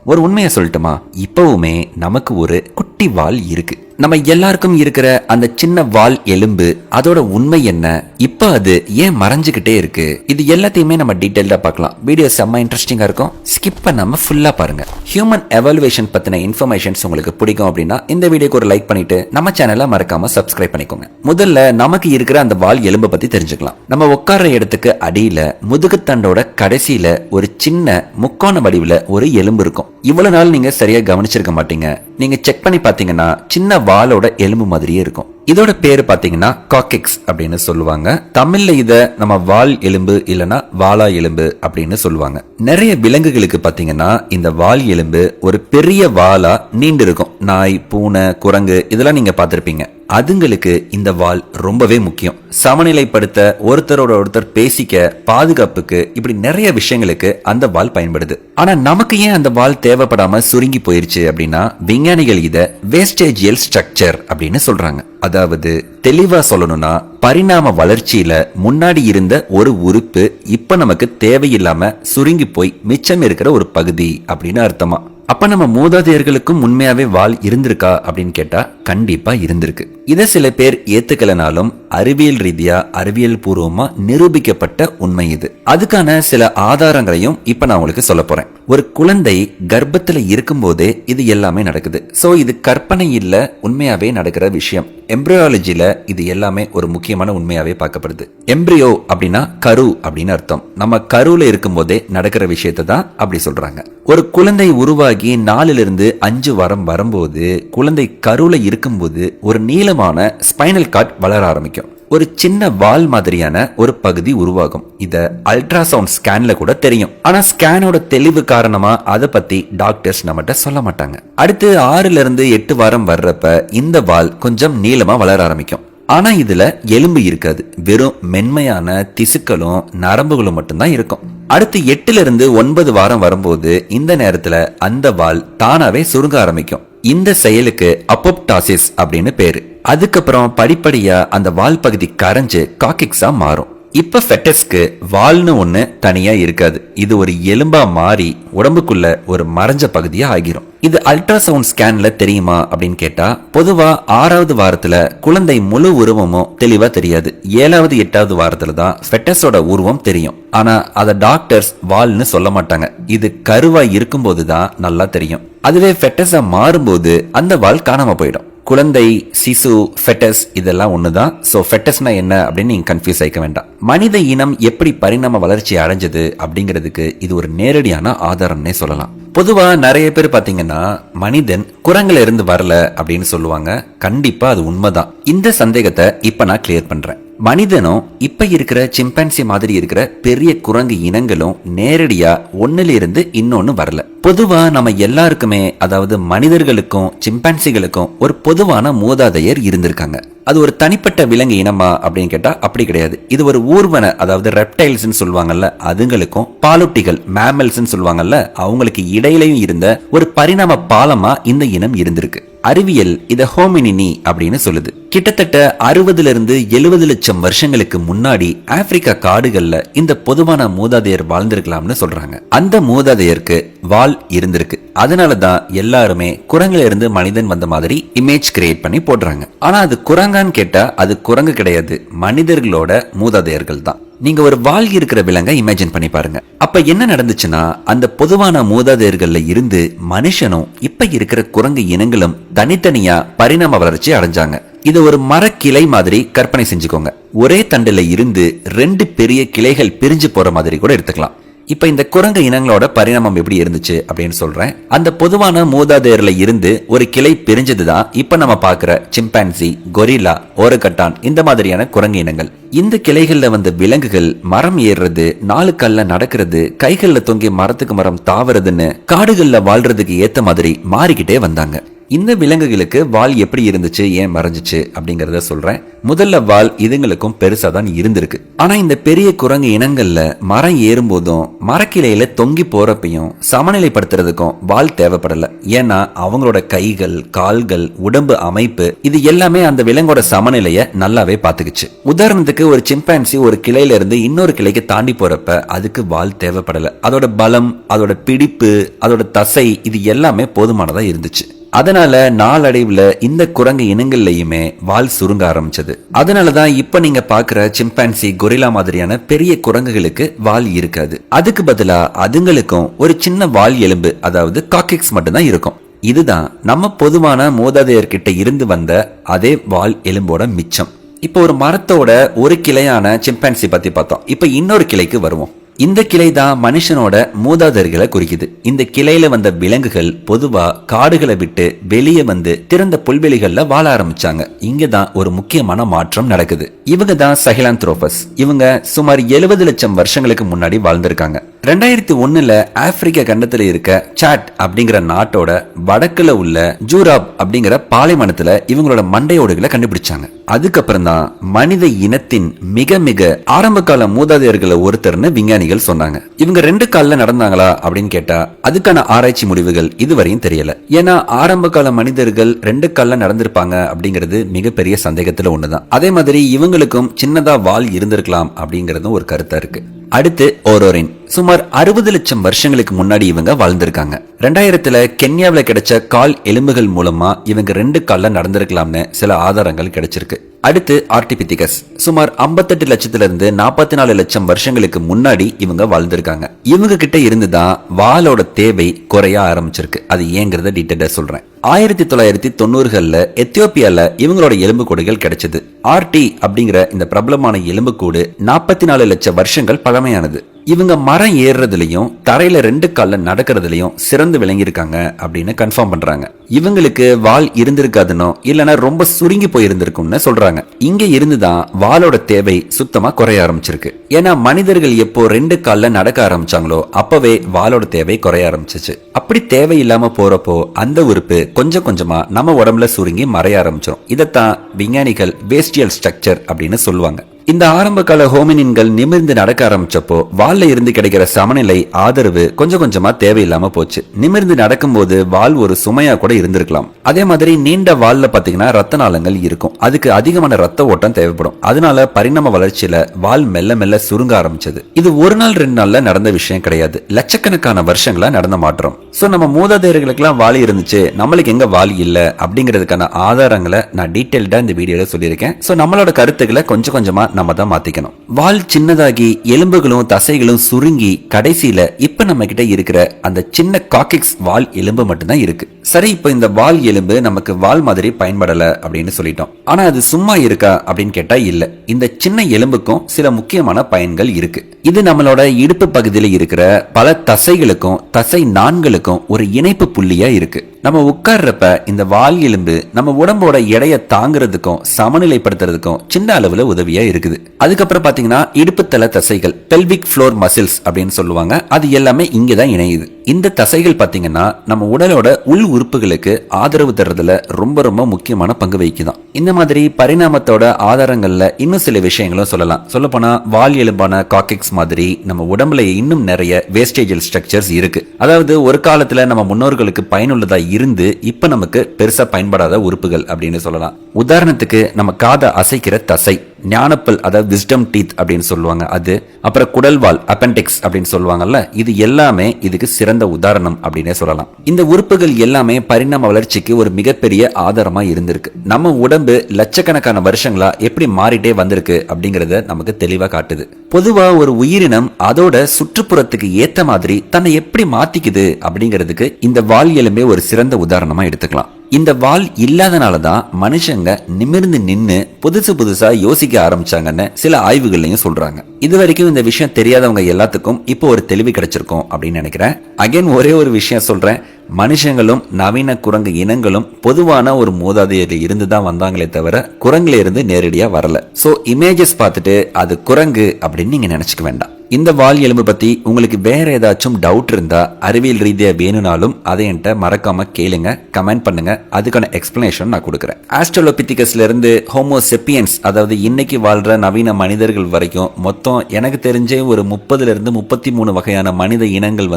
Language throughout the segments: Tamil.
ஒரு உண்மையை சொல்லட்டுமா, இப்பவுமே நமக்கு ஒரு குட்டி வால் இருக்கு. நம்ம எல்லாருக்கும் இருக்கிற அந்த சின்ன வால் எலும்பு, அதோட உண்மை என்ன, இப்ப அது ஏன் மறைஞ்சுக்கிட்டே இருக்கு, இது எல்லாத்தையுமே நம்ம டீடைல்டா பார்க்கலாம். வீடியோ செம்ம இன்ட்ரெஸ்டிங்கா இருக்கும், ஸ்கிப் பண்ணாம ஃபுல்லா பாருங்க. ஹியூமன் எவாலுவேஷன் பத்தின இன்ஃபர்மேஷன்ஸ் உங்களுக்கு பிடிக்கும் அப்படின்னா இந்த வீடியோக்கு ஒரு லைக் பண்ணிட்டு நம்ம சேனலை மறக்காம சப்ஸ்கிரைப் பண்ணிக்கோங்க. முதல்ல நமக்கு இருக்கிற அந்த வால் எலும்பை பத்தி தெரிஞ்சுக்கலாம். நம்ம உட்கார்ற இடத்துக்கு அடியில முதுகுத்தண்டோட கடைசியில ஒரு சின்ன முக்கோண வடிவுல ஒரு எலும்பு இருக்கும். இவ்வளவு நாள் நீங்க சரியா கவனிச்சிருக்க மாட்டீங்க. நீங்க செக் பண்ணி பாத்தீங்கன்னா சின்ன வாலோட எலும்பு மாதிரியே இருக்கும். இதோட பேரு பாத்தீங்கன்னா காக்கெக்ஸ் அப்படின்னு சொல்லுவாங்க. தமிழ்ல இத நம்ம வால் எலும்பு இல்லனா வாலா எலும்பு அப்படின்னு சொல்லுவாங்க. நிறைய விலங்குகளுக்கு பாத்தீங்கன்னா இந்த வால் எலும்பு ஒரு பெரிய வாலா நீண்டு இருக்கும். நாய், பூனை, குரங்கு இதெல்லாம் நீங்க பார்த்திருப்பீங்க. அதுங்களுக்கு இந்த வால் ரொம்பவே முக்கியம். சமநிலைப்படுத்த, ஒருத்தரோட ஒருத்தர் பேசிக்க, பாதுகாப்புக்கு, இப்படி நிறைய விஷயங்களுக்கு அந்த வால் பயன்படுது. ஆனா நமக்கு ஏன் அந்த வால் தேவைப்படாம சுருங்கி போயிருச்சு அப்படின்னா, விஞ்ஞானிகள் இத வேஸ்டேஜியல் ஸ்ட்ரக்சர் அப்படின்னு சொல்றாங்க. அதாவது தெளிவா சொல்லணும்னா, பரிணாம வளர்ச்சியில முன்னாடி இருந்த ஒரு உறுப்பு இப்ப நமக்கு தேவையில்லாம சுருங்கி போய் மிச்சம் இருக்கிற ஒரு பகுதி அப்படின்னு அர்த்தமா. அப்ப நம்ம மூதாதையர்களுக்கும் உண்மையாவே வால் இருந்திருக்கா அப்படின்னு கேட்டா கண்டிப்பா இருந்திருக்கு. இத சில பேர் ஏத்துக்கலனாலும் அறிவியல் ரீதியா, அறிவியல் பூர்வமா நிரூபிக்கப்பட்ட உண்மை இது. அதுக்கான சில ஆதாரங்களையும் இப்ப நான் உங்களுக்கு சொல்ல போறேன். ஒரு குழந்தை கர்ப்பத்துல இருக்கும் போதே இது எல்லாமே நடக்குது. சோ இது கற்பனை இல்ல, உண்மையாவே நடக்கிற விஷயம். எம்பிரியாலஜில இது எல்லாமே ஒரு முக்கியமான உண்மையாவே பார்க்கப்படுது. எம்பிரியோ அப்படின்னா கரு அப்படின்னு அர்த்தம். நம்ம கருவுல இருக்கும் போதே நடக்கிற விஷயத்தை தான் அப்படி சொல்றாங்க. ஒரு குழந்தை உருவாகி 4-5 வாரம் வரும்போது, குழந்தை கருவுல இருக்கும்போது ஒரு நீளமான ஸ்பைனல் கார்ட் வளர ஆரம்பிக்கும். ஒரு சின்ன வால் மாதிரியான ஒரு பகுதி உருவாகும். இத அல்ட்ராசவுண்ட் ஸ்கேன்ல கூட தெரியும். ஆனா ஸ்கேனோட தெளிவு காரணமா அதை பத்தி டாக்டர்ஸ் நம்மகிட்ட சொல்ல மாட்டாங்க. அடுத்து 6-8 வாரம் வர்றப்ப இந்த வால் கொஞ்சம் நீளமா வளர ஆரம்பிக்கும். ஆனா இதுல எலும்பு இருக்காது. வெறும் மென்மையான திசுக்களும் நரம்புகளும் மட்டும்தான் இருக்கும். அடுத்து 8-9 வாரம் வரும்போது இந்த நேரத்துல அந்த வால் தானாவே சுருங்க ஆரம்பிக்கும். இந்த செயலுக்கு அப்போப்டாசிஸ் அப்படின்னு பேரு. அதுக்கப்புறம் படிப்படியா அந்த வால் பகுதி கரைஞ்சு காக்கெக்ஸா மாறும். இப்ப ஃபெட்டஸ்க்கு வால்னு ஒண்ணு தனியா இருக்காது. இது ஒரு எலும்பா மாறி உடம்புக்குள்ள ஒரு மறைஞ்ச பகுதியா ஆகிரும். இது அல்ட்ராசவுண்ட் ஸ்கேன்ல தெரியுமா அப்படின்னு கேட்டா, பொதுவா 6வது வாரத்துல குழந்தை முழு உருவமும் தெளிவா தெரியாது. 7வது 8வது வாரத்துல தான் ஃபெட்டஸோட உருவம் தெரியும். ஆனா அத டாக்டர்ஸ் வால்னு சொல்ல மாட்டாங்க. இது கருவா இருக்கும் போதுதான் நல்லா தெரியும். அதுவே ஃபெட்டஸா மாறும்போது அந்த வால் காணாம போயிடும். குழந்தை, சிசு, ஃபெட்டஸ் இதெல்லாம் ஒண்ணுதான். சோ ஃபெட்டஸ்னா என்ன அப்படின்னு நீங்க கன்ஃபியூஸ் ஆயிக்க வேண்டாம். மனித இனம் எப்படி பரிணாம வளர்ச்சி அடைஞ்சது அப்படிங்கிறதுக்கு இது ஒரு நேரடியான ஆதாரம்னே சொல்லலாம். பொதுவா நிறைய பேர் பாத்தீங்கன்னா மனிதன் குரங்குல இருந்து வரல அப்படின்னு சொல்லுவாங்க. கண்டிப்பா அது உண்மைதான். இந்த சந்தேகத்தை இப்ப நான் கிளியர் பண்றேன். மனிதனும் இப்ப இருக்கிற சிம்பான்சி மாதிரி இருக்கிற பெரிய குரங்கு இனங்களும் நேரடியா ஒன்னுல இருந்து இன்னொன்னு வரல. பொதுவா நம்ம எல்லாருக்குமே, அதாவது மனிதர்களுக்கும் சிம்பான்சிகளுக்கும் ஒரு பொதுவான மூதாதையர் இருந்திருக்காங்க. அது ஒரு தனிப்பட்ட விலங்கு இனமா அப்படின்னு கேட்டா அப்படி கிடையாது. இது ஒரு ஊர்வன, அதாவது ரெப்டைல்ஸ் சொல்லுவாங்கல்ல, அதுங்களுக்கும் பாலூட்டிகள் மேமல்ஸ் சொல்லுவாங்கல்ல, அவங்களுக்கு இடையிலையும் இருந்த ஒரு பரிணாம பாலமா இந்த இனம் இருந்திருக்கு. அறிவியல் இத ஹோமினினி அப்படின்னு சொல்லுது. கிட்டத்தட்ட 60-70 லட்சம் வருஷங்களுக்கு முன்னாடி ஆப்பிரிக்கா காடுகள்ல இந்த பொதுவான மூதாதையர் வாழ்ந்திருக்கலாம்னு சொல்றாங்க. அந்த மூதாதையருக்கு வால் இருந்திருக்கு. அதனாலதான் எல்லாருமே குரங்குல இருந்து மனிதன் வந்த மாதிரி இமேஜ் கிரியேட் பண்ணி போடுறாங்க. ஆனா அது குரங்கான்னு கேட்டா அது குரங்கு கிடையாது, மனிதர்களோட மூதாதையர்கள் தான். நீங்க ஒரு வால் இருக்கிற விலங்கை இமேஜின் பண்ணி பாருங்க. அப்ப என்ன நடந்துச்சுன்னா, அந்த பொதுவான மூதாதையர்கள்ல இருந்து மனுஷனும் இப்ப இருக்கிற குரங்கு இனங்களும் தனித்தனியா பரிணாம வளர்ச்சி அடைஞ்சாங்க. இத ஒரு மரக்கிளை மாதிரி கற்பனை செஞ்சுக்கோங்க. ஒரே தண்டுல இருந்து 2 பெரிய கிளைகள் பிரிஞ்சு போற மாதிரி கூட எடுத்துக்கலாம். இப்ப இந்த குரங்கு இனங்களோட பரிணாமம் எப்படி இருந்துச்சு அப்படின்னு சொல்றேன். அந்த பொதுவான மூதாதையர்ல இருந்து ஒரு கிளை பிரிஞ்சதுதான் இப்ப நம்ம பாக்குற சிம்பான்சி, கொரில்லா, ஓரகட்டான் இந்த மாதிரியான குரங்கு இனங்கள். இந்த கிளைகள்ல வந்த விலங்குகள் மரம் ஏறுறது, 4 கால்ல நடக்கிறது, கைகள்ல தொங்கி மரத்துக்கு மரம் தாவறதுன்னு காடுகள்ல வாழ்றதுக்கு ஏத்த மாதிரி மாறிக்கிட்டே வந்தாங்க. இந்த விலங்குகளுக்கு வால் எப்படி இருந்துச்சு, ஏன் மறைஞ்சிச்சு அப்படிங்கறத சொல்றேன். முதல்ல வால் இதுங்களுக்கும் பெருசா தான் இருந்திருக்கு. ஆனா இந்த பெரிய குரங்கு இனங்கள்ல மரம் ஏறும் போதும் மரக்கிளையில தொங்கி போறப்பையும் சமநிலைப்படுத்துறதுக்கும் வால் தேவைப்படல. ஏன்னா அவங்களோட கைகள், கால்கள், உடம்பு அமைப்பு இது எல்லாமே அந்த விலங்கோட சமநிலைய நல்லாவே பாத்துக்குச்சு. உதாரணத்துக்கு ஒரு சிம்பான்சி ஒரு கிளையில இருந்து இன்னொரு கிளைக்கு தாண்டி போறப்ப அதுக்கு வால் தேவைப்படல. அதோட பலம், அதோட பிடிப்பு, அதோட தசை இது எல்லாமே போதுமானதா இருந்துச்சு. அதனால நாளடைவுல இந்த குரங்கு இனங்கள்லயுமே வால் சுருங்க ஆரம்பிச்சது. அதனாலதான் இப்ப நீங்க பாக்குற சிம்பான்சி, கொரில்லா மாதிரியான பெரிய குரங்குகளுக்கு வால் இருக்காது. அதுக்கு பதிலா அதுங்களுக்கும் ஒரு சின்ன வால் எலும்பு, அதாவது காக்கெக்ஸ் மட்டும்தான் இருக்கும். இதுதான் நம்ம பொதுவான மூதாதையர்கிட்ட இருந்து வந்த அதே வால் எலும்போட மிச்சம். இப்போ ஒரு மரத்தோட ஒரு கிளையான சிம்பான்சி பத்தி பார்த்தோம். இப்ப இன்னொரு கிளைக்கு வருவோம். இந்த கிளை தான் மனுஷனோட மூதாதையர்களை குறிக்குது. இந்த கிளையில வந்த விலங்குகள் பொதுவா காடுகளை விட்டு வெளியே வந்து திறந்த புல்வெளிகள்ல வாழ ஆரம்பிச்சாங்க. இங்கதான் ஒரு முக்கியமான மாற்றம் நடக்குது. இவங்க தான் சஹெலான்த்ரோபஸ். இவங்க சுமார் 70 லட்சம் வருஷங்களுக்கு முன்னாடி வாழ்ந்திருக்காங்க. 2001 ஆப்பிரிக்க கண்டத்துல இருக்க சாட் அப்படிங்கிற நாட்டோட வடக்குல உள்ள ஜூராப் அப்படிங்கிற பாலைவனத்துல இவங்களோட மண்டையோடுகளை கண்டுபிடிச்சாங்க. அதுக்கப்புறம் தான் மனித இனத்தின் மிக மிக ஆரம்ப கால மூதாதையர்களை ஒருத்தர்னு விஞ்ஞானிகள் சொன்னாங்க. இவங்க 2 கால்ல நடந்தாங்களா அப்படின்னு கேட்டா அதுக்கான ஆராய்ச்சி முடிவுகள் இதுவரையும் தெரியல. ஏன்னா ஆரம்ப கால மனிதர்கள் 2 கால்ல நடந்திருப்பாங்க அப்படிங்கிறது மிகப்பெரிய சந்தேகத்துல ஒண்ணுதான். அதே மாதிரி இவங்களுக்கும் சின்னதா வால் இருந்திருக்கலாம் அப்படிங்கறதும் ஒரு கருத்தா இருக்கு. அடுத்து ஓரோரின். சுமார் 60 லட்சம் வருஷங்களுக்கு முன்னாடி இவங்க வாழ்ந்திருக்காங்க. 2000 கென்யாவில கிடைச்ச கால் எலும்புகள் மூலமா இவங்க 2 கால்ல நடந்திருக்கலாம்னு சில ஆதாரங்கள் கிடைச்சிருக்கு. அடுத்து ஆர்டிபிதிகஸ். சுமார் 58 லட்சத்துல இருந்து 44 லட்சம் வருஷங்களுக்கு முன்னாடி இவங்க வாழ்ந்திருக்காங்க. இவங்க கிட்ட இருந்துதான் வாலோட தேவை குறைய ஆரம்பிச்சிருக்கு. அது ஏங்கிறத டீட்டெயிலா சொல்றேன். 1990 எத்தியோப்பியால இவங்களோட எலும்பு கூடுகள் கிடைச்சது. ஆர்டி அப்படிங்கிற இந்த பிரபலமான எலும்பு கூடு 44 லட்சம் வருஷங்கள் பழமையானது. இவங்க மரம் ஏறுறதுலயும் தரையில 2 கால்ல நடக்கிறதுலயும் சிறந்து விளங்கியிருக்காங்க அப்படின்னு கன்ஃபார்ம் பண்றாங்க. இவங்களுக்கு வால் இருந்திருக்காதுனோ இல்லனா ரொம்ப சுருங்கி போயிருந்திருக்கும்னு சொல்றாங்க. இங்க இருந்துதான் வாலோட தேவை சுத்தமா குறைய ஆரம்பிச்சிருக்கு. ஏன்னா மனிதர்கள் எப்போ 2 கால்ல நடக்க ஆரம்பிச்சாங்களோ அப்பவே வாலோட தேவை குறைய ஆரம்பிச்சிச்சு. அப்படி தேவை இல்லாம போறப்போ அந்த உறுப்பு கொஞ்சம் கொஞ்சமா நம்ம உடம்புல சுருங்கி மறைய ஆரம்பிச்சிடும். இதைத்தான் விஞ்ஞானிகள் வேஸ்டியல் ஸ்ட்ரக்சர் அப்படின்னு சொல்லுவாங்க. இந்த ஆரம்ப கால ஹோமினின்கள் நிமிர்ந்து நடக்க ஆரம்பிச்சப்போ வால்ல இருந்து கிடைக்கிற சமநிலை, ஆதரவு கொஞ்சம் கொஞ்சமா தேவையில்லாம போச்சு. நிமிர்ந்து நடக்கும்போது வால் ஒரு சுமையா கூட இருந்திருக்கலாம். அதே மாதிரி நீண்ட வால்ல பாத்தீங்கன்னா ரத்த நாளங்கள் இருக்கும். அதுக்கு அதிகமான ரத்த ஓட்டம் தேவைப்படும். அதனால பரிணாம வளர்ச்சியில வால் மெல்ல மெல்ல சுருங்க ஆரம்பிச்சது. இது ஒரு நாள் 2 நாள்ல நடந்த விஷயம் கிடையாது. லட்சக்கணக்கான வருஷங்களா நடந்த மாற்றம். சோ நம்ம மூதாதையர்களுக்கெல்லாம் வால் இருந்துச்சு, நம்மளுக்கு எங்க வால் இல்ல அப்படிங்கிறதுக்கான ஆதாரங்களை நான் டீடைல்டா இந்த வீடியோல சொல்லியிருக்கேன். சோ நம்மளோட கருத்துக்களை கொஞ்சம் கொஞ்சமா நம்ம தான் மாத்திக்கணும். வால் சின்னதாகி எலும்புகளும் தசைகளும் சுருங்கி கடைசியில இப்ப நம்ம கிட்ட இருக்கிற அந்த சின்ன காக்கெக்ஸ் வால் எலும்பு மட்டும்தான் இருக்கு. சரி, இப்ப இந்த வால் எலும்பு நமக்கு வால் மாதிரி பயன்படல அப்படின்னு சொல்லிட்டோம். ஆனா அது சும்மா இருக்கா அப்படின்னு கேட்டா இல்ல. இந்த சின்ன எலும்புக்கும் சில முக்கியமான பயன்கள் இருக்கு. இது நம்மளோட இடுப்பு பகுதியில் இருக்கிற பல தசைகளுக்கும் தசை நான்களுக்கும் ஒரு இணைப்பு புள்ளியா இருக்கு. நம்ம உட்கார்றப்ப இந்த வால் எலும்பு நம்ம உடம்போட எடையை தாங்கிறதுக்கும் சமநிலைப்படுத்துறதுக்கும் சின்ன அளவுல உதவியா இருக்குது. அதுக்கப்புறம் பாத்தீங்கன்னா இடுப்பு தலை தசைகள், பெல்விக் ஃப்ளோர் மசில்ஸ் அப்படின்னு சொல்லுவாங்க. அது எல்லாமே இங்கதான் இணையுது. இந்த தசைகள் பாத்தீங்கன்னா நம்ம உடலோட உள் உறுப்புகளுக்கு ஆதரவு தர்றதுல ரொம்ப ரொம்ப முக்கியமான பங்கு வகிக்குதான். இந்த மாதிரி பரிணாமத்தோட ஆதாரங்கள்ல இன்னும் சில விஷயங்களும் சொல்லலாம். சொல்ல போனா வால் எலும்பான காக்கெக்ஸ் மாதிரி நம்ம உடம்புல இன்னும் நிறைய வேஸ்டேஜல் ஸ்ட்ரக்சர்ஸ் இருக்கு. அதாவது ஒரு காலத்துல நம்ம முன்னோர்களுக்கு பயனுள்ளதா இருந்து இப்ப நமக்கு பெருசா பயன்படாத உறுப்புகள் அப்படின்னு சொல்லலாம். உதாரணத்துக்கு நம்ம காதை அசைக்கிற தசை, ஞானப்பல் அதாவது விஸ்டம் டீத் அப்படின்னு சொல்லுவாங்க அது, அப்புறம் குடல்வால் அப்பெண்டிக்ஸ் அப்படின்னு சொல்லுவாங்கல்ல, இது எல்லாமே இதுக்கு சிறந்த உதாரணம் அப்படின்னே சொல்லலாம். இந்த உறுப்புகள் எல்லாமே பரிணாம வளர்ச்சிக்கு ஒரு மிகப்பெரிய ஆதாரமா இருந்திருக்கு. நம்ம உடம்பு லட்சக்கணக்கான வருஷங்களா எப்படி மாறிட்டே வந்திருக்கு அப்படிங்கறத நமக்கு தெளிவா காட்டுது. பொதுவா ஒரு உயிரினம் அதோட சுற்றுப்புறத்துக்கு ஏத்த மாதிரி தன்னை எப்படி மாத்திக்குது அப்படிங்கிறதுக்கு இந்த வால் எலும்பே ஒரு சிறந்த உதாரணமா எடுத்துக்கலாம். இந்த வால் இல்லாதனாலதான் மனுஷங்க நிமிர்ந்து நின்னு புதுசா யோசிக்க ஆரம்பிச்சாங்கன்னு சில ஆய்வுகள்லயும் சொல்றாங்க. இது வரைக்கும் இந்த விஷயம் தெரியாதவங்க எல்லாத்துக்கும் இப்போ ஒரு தெளிவு கிடைச்சிருக்கும் அப்படின்னு நினைக்கிறேன். அகைன் ஒரே ஒரு விஷயம் சொல்றேன், மனுஷங்களும் நவீன குரங்கு இனங்களும் பொதுவான ஒரு மூதாதையர்ல இருந்து தான் வந்தாங்களே தவிர குரங்குல இருந்து நேரடியா வரல. சோ இமேஜஸ் பார்த்துட்டு அது குரங்கு அப்படின்னு நீங்க நினைச்சுக்க வேண்டாம். இந்த வால் எலும்பு பத்தி உங்களுக்கு வேற ஏதாச்சும் டவுட் இருந்தா அறிவியல் ரீதியா வேணும்னாலும் அதை என்கிட்ட மறக்காம கேளுங்க, கமெண்ட் பண்ணுங்க. அதுக்கான எக்ஸ்பிளனேஷன் நான் கொடுக்குறேன். ஆஸ்ட்ரலோபித்திகஸ்ல இருந்து ஹோமோசெப்பியன்ஸ், அதாவது இன்னைக்கு வாழ்ற நவீன மனிதர்கள் வரைக்கும் மொத்தம் எனக்கு தெரிஞ்சே ஒரு 30 இருந்து 33 வகையான மனித இனங்கள்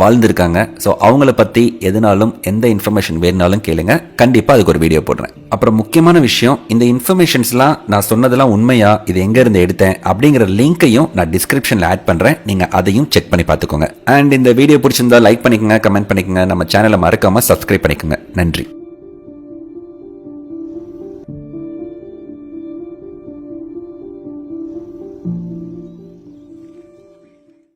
வாழ்ந்திருக்காங்க. ஸோ அவங்கள பத்தி எதுனாலும் எந்த இன்ஃபர்மேஷன் வேணுனாலும் கேளுங்க, கண்டிப்பா அதுக்கு ஒரு வீடியோ போடுறேன். அப்புறம் முக்கியமான விஷயம், இந்த இன்ஃபர்மேஷன்ஸ்லாம் நான் சொன்னதெல்லாம் உண்மையா, இது எங்க இருந்து எடுத்தேன் அப்படிங்கிற லிங்கையும் நான் டிஸ்கிரிப்ஷன்ல ஆட் பண்றேன். நீங்க அதையும் செக் பண்ணி பார்த்துக்கோங்க. அண்ட் இந்த வீடியோ பிடிச்சிருந்தா லைக் பண்ணிக்கோங்க, கமெண்ட் பண்ணிக்கோங்க. நம்ம சேனலை மறக்காம சப்ஸ்கிரைப் பண்ணிக்கோங்க. நன்றி.